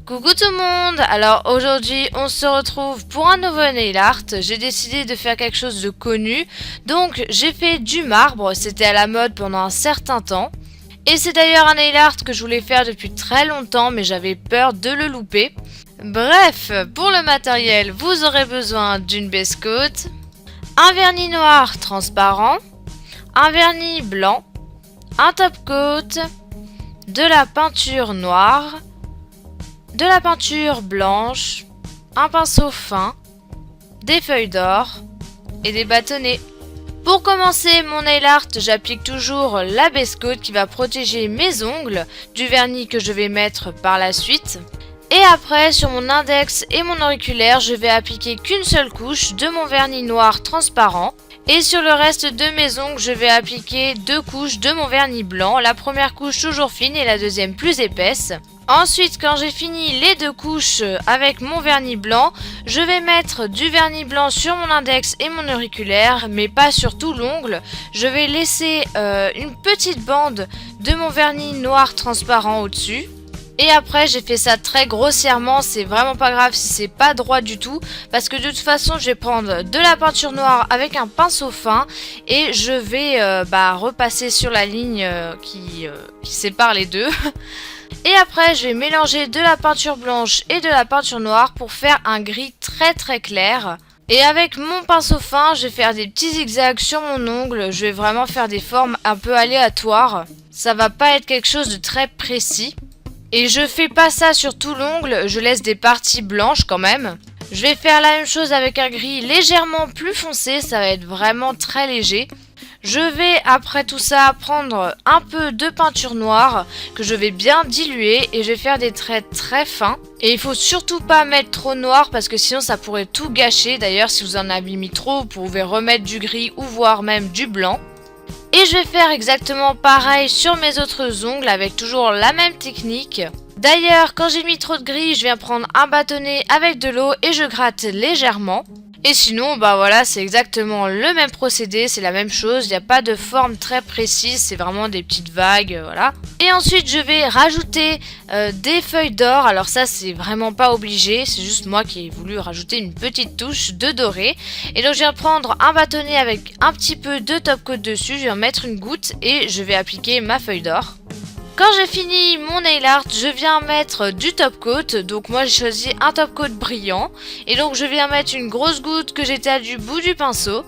Coucou tout le monde. Alors aujourd'hui on se retrouve pour un nouveau nail art. J'ai décidé de faire quelque chose de connu. Donc j'ai fait du marbre, c'était à la mode pendant un certain temps. Et c'est d'ailleurs un nail art que je voulais faire depuis très longtemps mais j'avais peur de le louper. Bref, pour le matériel vous aurez besoin d'une base coat, un vernis noir transparent, un vernis blanc, un top coat, de la peinture noire, de la peinture blanche, un pinceau fin, des feuilles d'or et des bâtonnets. Pour commencer mon nail art, j'applique toujours la base coat qui va protéger mes ongles du vernis que je vais mettre par la suite. Et après, sur mon index et mon auriculaire, je vais appliquer qu'une seule couche de mon vernis noir transparent. Et sur le reste de mes ongles, je vais appliquer 2 couches de mon vernis blanc. La première couche toujours fine et la deuxième plus épaisse. Ensuite, quand j'ai fini les 2 couches avec mon vernis blanc, je vais mettre du vernis blanc sur mon index et mon auriculaire, mais pas sur tout l'ongle. Je vais laisser une petite bande de mon vernis noir transparent au-dessus. Et après j'ai fait ça très grossièrement, c'est vraiment pas grave si c'est pas droit du tout, parce que de toute façon je vais prendre de la peinture noire avec un pinceau fin et je vais repasser sur la ligne qui sépare les deux. Et après je vais mélanger de la peinture blanche et de la peinture noire pour faire un gris très très clair. Et avec mon pinceau fin, je vais faire des petits zigzags sur mon ongle, je vais vraiment faire des formes un peu aléatoires. Ça va pas être quelque chose de très précis. Et je fais pas ça sur tout l'ongle, je laisse des parties blanches quand même. Je vais faire la même chose avec un gris légèrement plus foncé, ça va être vraiment très léger. Je vais après tout ça prendre un peu de peinture noire que je vais bien diluer et je vais faire des traits très fins. Et il faut surtout pas mettre trop noir parce que sinon ça pourrait tout gâcher. D'ailleurs si vous en avez mis trop, vous pouvez remettre du gris ou voire même du blanc. Et je vais faire exactement pareil sur mes autres ongles avec toujours la même technique. D'ailleurs, quand j'ai mis trop de gris, je viens prendre un bâtonnet avec de l'eau et je gratte légèrement. Et sinon, voilà, c'est exactement le même procédé, c'est la même chose, il n'y a pas de forme très précise, c'est vraiment des petites vagues, voilà. Et ensuite, je vais rajouter des feuilles d'or, alors ça, c'est vraiment pas obligé, c'est juste moi qui ai voulu rajouter une petite touche de doré. Et donc, je viens prendre un bâtonnet avec un petit peu de top coat dessus, je vais en mettre une goutte et je vais appliquer ma feuille d'or. Quand j'ai fini mon nail art, je viens mettre du top coat. Donc moi j'ai choisi un top coat brillant. Et donc je viens mettre une grosse goutte que j'étale du bout du pinceau.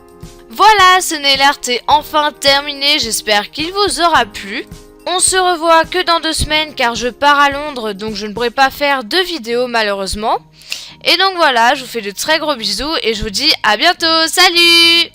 Voilà, ce nail art est enfin terminé. J'espère qu'il vous aura plu. On se revoit que dans 2 semaines car je pars à Londres. Donc je ne pourrai pas faire de vidéo malheureusement. Et donc voilà, je vous fais de très gros bisous et je vous dis à bientôt. Salut!